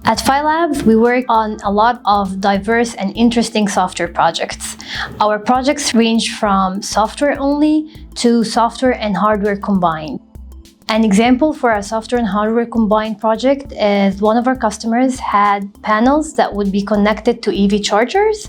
At FYELABS, we work on a lot of diverse and interesting software projects. Our projects range from software only to software and hardware combined. An example for a software and hardware combined project is one of our customers had panels that would be connected to EV chargers,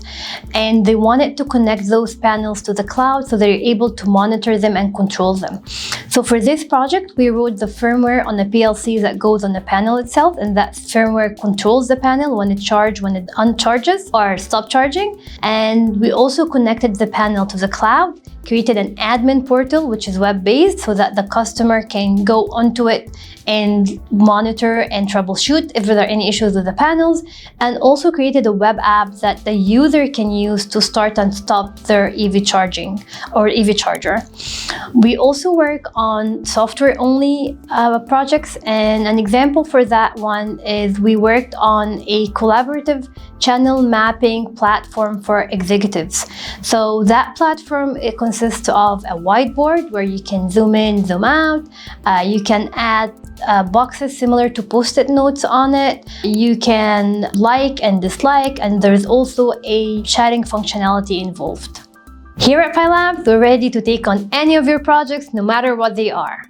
and they wanted to connect those panels to the cloud so they're able to monitor them and control them. So for this project, we wrote the firmware on the PLC that goes on the panel itself, and that firmware controls the panel when it charges, when it uncharges or stops charging. And we also connected the panel to the cloud, created an admin portal, which is web-based, so that the customer can go onto it and monitor and troubleshoot if there are any issues with the panels, and also created a web app that the user can use to start and stop their EV charging or EV charger. We also work on software-only projects, and an example for that one is we worked on a collaborative channel mapping platform for executives. So that platform, it consists of a whiteboard where you can zoom in, zoom out. You can add boxes similar to post-it notes on it. You can like and dislike, and there's also a chatting functionality involved. Here at FYELABS, we're ready to take on any of your projects, no matter what they are.